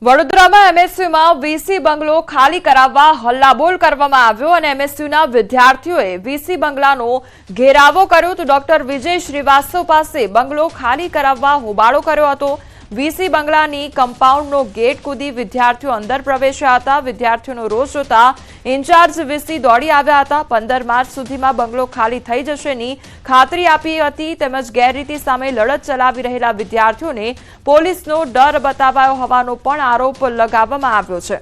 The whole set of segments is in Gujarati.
વડોદરામાં એમએસયુમાં વીસી બંગલો ખાલી કરાવવા હલ્લાબોલ કરવામાં આવ્યો અને એમએસયુના વિદ્યાર્થીઓએ વીસી બંગલાનો ઘેરાવો કર્યો તો ડોક્ટર વિજય શ્રીવાસ્તવ પાસે બંગલો ખાલી કરાવવા હોબાળો કર્યો હતો। વીસી બંગલાની કમ્પાઉન્ડનો ગેટ કૂદી વિદ્યાર્થીઓ અંદર પ્રવેશ્યા હતા। વિદ્યાર્થીઓનો રોષ જોતા ઇન્ચાર્જ વીસી દોડી આવ્યા હતા। 15 માર્ચ સુધીમાં બંગલો ખાલી થઈ જશેની ખાતરી આપી હતી તેમજ ગેરરીતિ સામે લડત ચલાવી રહેલા વિદ્યાર્થીઓને પોલીસનો ડર બતાવાયો હોવાનો પણ આરોપ લગાવવામાં આવ્યો છે।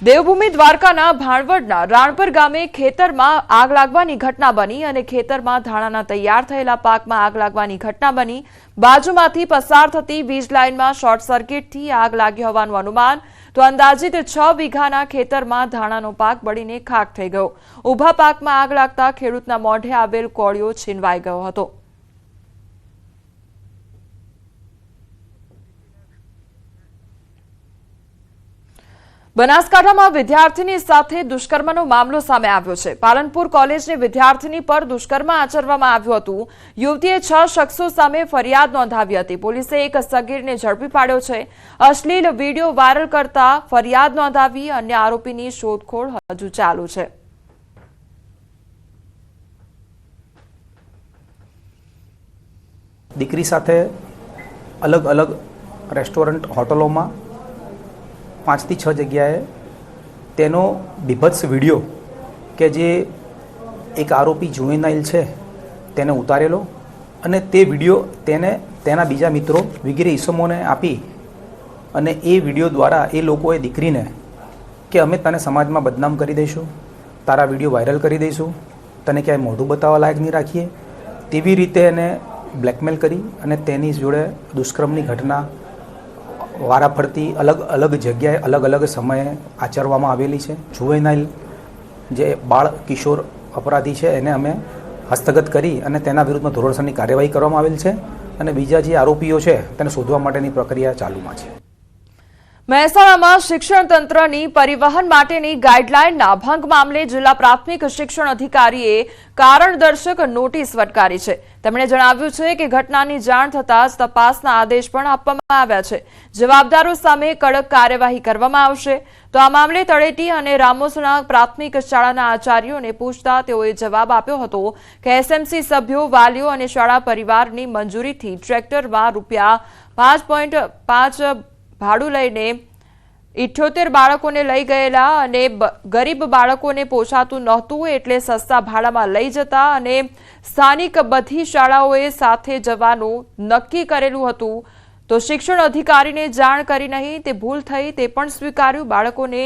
દેવભૂમિ દ્વારકાના ભાણવડના રાણપર ગામે ખેતરમાં આગ લાગવાની ઘટના બની અને ખેતરમાં ધાણાના તૈયાર થયેલા પાકમાં આગ લાગવાની ઘટના બની। બાજુમાંથી પસાર થતી વીજ લાઇનમાં શોર્ટ સર્કિટથી આગ લાગી હોવાનું અનુમાન તો અંદાજિત 6 વીઘાના ખેતરમાં ધાણાનો પાક બળીને ખાક થઈ ગયો। ઊભા પાકમાં આગ લાગતા ખેડૂતના મોઢે આવેલ કોળિયો છીનવાઈ ગયો હતો। બનાસકાંઠામાં વિદ્યાર્થીની સાથે દુષ્કર્મનો મામલો સામે આવ્યો છે। પાલનપુર કોલેજની વિદ્યાર્થીની પર દુષ્કર્મ આચરવામાં આવ્યું હતું। યુવતીએ 6 શખ્સો સામે ફરિયાદ નોંધાવી હતી। પોલીસે એક સગીરને ઝડપી પાડ્યો છે। અશ્લીલ વિડીયો વાયરલ કરતા ફરિયાદ નોંધાવી અન્ય આરોપીની શોધખોળ હજુ ચાલુ છે। દીકરી સાથે અલગ અલગ રેસ્ટોરન્ટ હોટલોમાં 5 થી 6 જગ્યાએ તેનો બીભત્સ વિડીયો કે જે એક આરોપી જુવેનાઇલ છે તેને ઉતારેલો અને તે વિડીયો તેને તેના બીજા મિત્રો વગેરે ઈસમોને આપી અને એ વિડીયો દ્વારા એ લોકોએ દીકરીને કે અમે તને સમાજમાં બદનામ કરી દઈશું, તારા વિડીયો વાયરલ કરી દઈશું, તને ક્યાંય મોઢું બતાવવા લાયક નહીં રાખીએ, તેવી રીતે એને બ્લેકમેલ કરી અને તેની જોડે દુષ્કર્મની ઘટના વારાફરતી અલગ અલગ જગ્યાએ અલગ અલગ સમયે આચરવામાં આવેલી છે। જુવેનાઇલ જે બાળ કિશોર અપરાધી છે એને અમે હસ્તગત કરી અને તેના વિરુદ્ધમાં ધોરણસરની કાર્યવાહી કરવામાં આવેલ છે અને બીજા જે આરોપીઓ છે તેને શોધવા માટેની પ્રક્રિયા ચાલુમાં છે। મહેસાણામાં શિક્ષણ તંત્રની પરિવહન માટેની ગાઈડલાઈનના ભંગ મામલે જિલ્લા પ્રાથમિક શિક્ષણ અધિકારીએ કારણદર્શક નોટિસ ફટકારી છે। તેમણે જણાવ્યું છે કે ઘટનાની જાણ થતાં જ તપાસના આદેશ પણ આપવામાં આવ્યા છે। જવાબદારો સામે કડક કાર્યવાહી કરવામાં આવશે। તો આ મામલે તળેટી અને રામોસણા પ્રાથમિક શાળાના આચાર્યોને પૂછતા તેઓએ જવાબ આપ્યો હતો કે એસએમસી સભ્યો, વાલીઓ અને શાળા પરિવારની મંજૂરીથી ટ્રેક્ટરમાં ₹5.5 ભાડું લઈને 78 બાળકોને લઈ ગયેલા અને ગરીબ બાળકોને પોષાતું નહોતું એટલે સસ્તા ભાડામાં લઈ જતા અને સ્થાનિક બધી શાળાઓએ સાથે જવાનું નક્કી કરેલું હતું। તો શિક્ષણ અધિકારીને જાણ કરી નહીં, તે ભૂલ થઈ તે પણ સ્વીકાર્યું। બાળકોને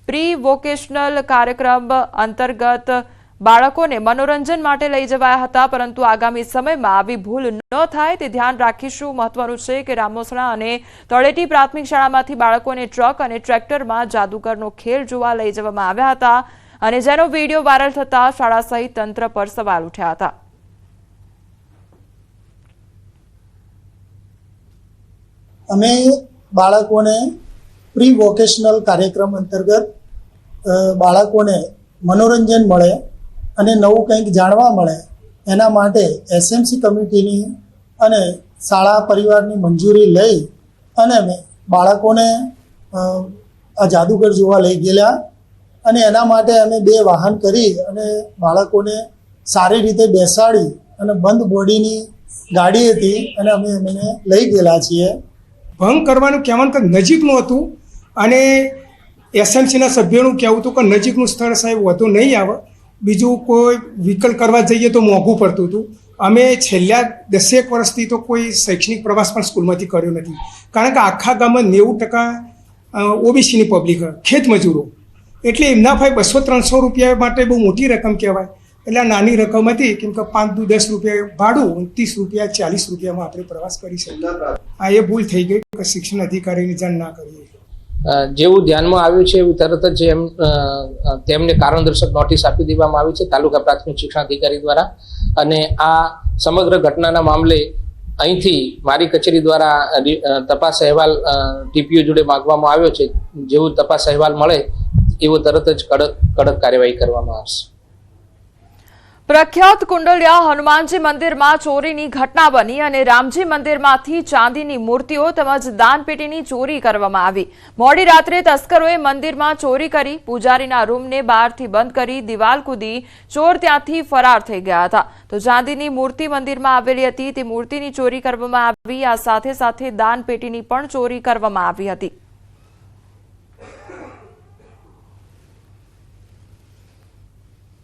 પ્રી વોકેશનલ કાર્યક્રમ અંતર્ગત બાળકોને મનોરંજન માટે લઈ જવાયા હતા, પરંતુ આગામી સમયમાં આવી ભૂલ ન થાય તે ધ્યાન રાખીશું। મહત્વનું છે કે રામોસણા અને તળેટી પ્રાથમિક શાળામાંથી બાળકોને ટ્રક અને ટ્રેક્ટરમાં જાદુગરનો ખેલ જોવા લઈ જવામાં આવ્યા હતા અને જેનો વિડીયો વાયરલ થતા શાળા સહિત તંત્ર પર સવાલ ઉઠ્યા હતા। અમે બાળકોને પ્રી વોકેશનલ કાર્યક્રમ અંતર્ગત બાળકોને મનોરંજન મળે અને નવું કંઈક જાણવા મળે એના માટે એસએમસી કમિટીની અને શાળા પરિવારની મંજૂરી લઈ અને અમે બાળકોને આ જાદુગર જોવા લઈ ગયેલા અને એના માટે અમે 2 વાહન કરી અને બાળકોને સારી રીતે બેસાડી અને બંધ બોડીની ગાડી હતી અને અમે એમને લઈ ગયેલા છીએ। ભંગ કરવાનું કહેવાનું કે નજીકનું હતું અને એસએમસીના સભ્યોનું કહેવું હતું કે નજીકનું સ્થળ સાહેબ વધુ નહીં આવે, બીજું કોઈ વિકલ્પ કરવા જઈએ તો મોંઘું પડતું હતું। અમે છેલ્લા 10 વર્ષથી તો કોઈ શૈક્ષણિક પ્રવાસ પણ સ્કૂલમાંથી કર્યો નથી, કારણ કે આખા ગામમાં 90% ઓબીસીની પબ્લિક ખેત મજૂરો, એટલે એમના ભાઈ 200-300 રૂપિયા માટે બહુ મોટી રકમ કહેવાય। એટલે આ નાની રકમ હતી, કેમ કે 5-10 રૂપિયા ભાડું, 30 રૂપિયા 40 રૂપિયામાં આપણે પ્રવાસ કરી શકીએ। આ એ ભૂલ થઈ ગઈ કે શિક્ષણ અધિકારીની જાણ ના કરીએ। જેવું ધ્યાનમાં આવ્યું છે એવું તરત જ તેમને કારણદર્શક નોટિસ આપી દેવામાં આવી છે તાલુકા પ્રાથમિક શિક્ષણ અધિકારી દ્વારા અને આ સમગ્ર ઘટનાના મામલે અહીંથી મારી કચેરી દ્વારા તપાસ અહેવાલ ટીપીઓ જોડે માંગવામાં આવ્યો છે। જેવું તપાસ અહેવાલ મળે એવો તરત જ કડક કાર્યવાહી કરવામાં આવશે। પ્રખ્યાત કુંડલિયા હનુમાનજી મંદિરમાં ચોરીની ઘટના બની અને રામજી મંદિરમાંથી ચાંદીની મૂર્તિઓ તેમજ દાનપેટીની ચોરી કરવામાં આવી. મોડી રાત્રે તસ્કરોએ મંદિરમાં ચોરી કરી પૂજારીના રૂમને બહારથી બંધ કરી દિવાલ કૂદી ચોર ત્યાંથી ફરાર થઈ ગયા હતા. તો ચાંદીની મૂર્તિ મંદિરમાં આવેલી હતી તે મૂર્તિની ચોરી કરવામાં આવી. આ સાથે સાથે દાનપેટીની પણ ચોરી કરવામાં આવી હતી.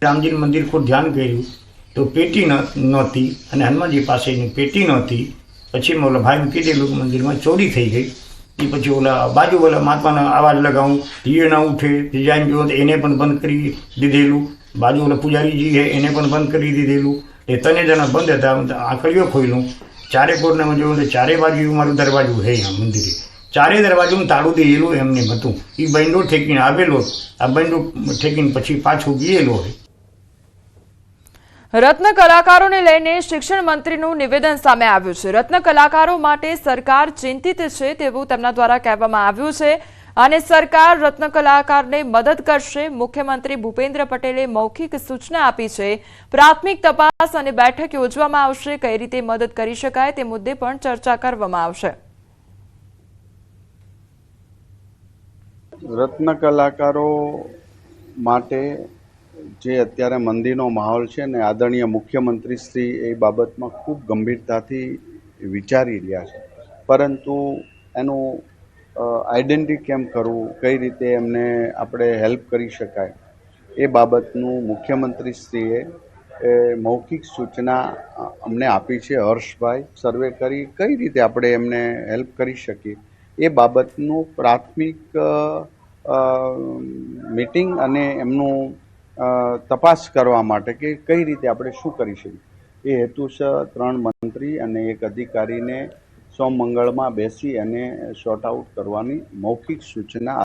રામજી મંદિર પર ધ્યાન કર્યું તો પેટી નહોતી અને હનુમાનજી પાસેની પેટી નહોતી. પછી મેં ઓલા ભાઈ મૂકી દેલું મંદિરમાં ચોરી થઈ ગઈ. એ પછી ઓલા બાજુ ઓલા મહાત્માનો અવાજ લગાવું એ ના ઉઠે ડિઝાઇન જોવો તો એને પણ બંધ કરી દીધેલું. બાજુ ઓલા પૂજારીજી છે એને પણ બંધ કરી દીધેલું. એ ત્રણે જણા બંધ હતા. આંકડીઓ ખોલ્યું ચારે કોરનામાં જોયું તો ચારે બાજુ મારું દરવાજું છે આ મંદિરે. ચારે દરવાજુનું તાળું દેલું એમને હતું. એ બંડો ઠેકીને આવેલો આ બંડો ઠેકીને પછી પાછું ગયેલો હોય. રત્ન કલાકારોને લઈને શિક્ષણ મંત્રીનું નિવેદન સામે આવ્યું છે. રત્ન કલાકારો માટે સરકાર ચિંતિત છે તેવું તેમના દ્વારા કહેવામાં આવ્યું છે અને સરકાર રત્ન કલાકારને મદદ કરશે. મુખ્યમંત્રી ભૂપેન્દ્ર પટેલે મૌખિક સૂચના આપી છે. પ્રાથમિક તપાસ અને બેઠક યોજવામાં આવશે. કઈ રીતે મદદ કરી શકાય તે મુદ્દે પણ ચર્ચા કરવામાં આવશે. રત્ન કલાકારો માટે જે અત્યારે મંદીનો માહોલ છે ને આદરણીય મુખ્યમંત્રી શ્રી એ બાબતમાં ખૂબ ગંભીરતાથી વિચારી રહ્યા છે. પરંતુ એનું આઈડેન્ટિટી કેમ કરવું, કઈ રીતે એમને આપણે હેલ્પ કરી શકાય એ બાબતનું મુખ્યમંત્રીશ્રીએ મૌખિક સૂચના અમને આપી છે. હર્ષભાઈ સર્વે કરી કઈ રીતે આપણે એમને હેલ્પ કરી શકીએ એ બાબતનું પ્રાથમિક મીટિંગ અને એમનું તપાસ કરવા માટે કે કઈ રીતે આપણે શું કરી શકીએ એ હેતુસર 3 મંત્રી અને 1 અધિકારીને સોમ મંગળમાં બેસી અને શોર્ટ આઉટ કરવાની મૌખિક સૂચના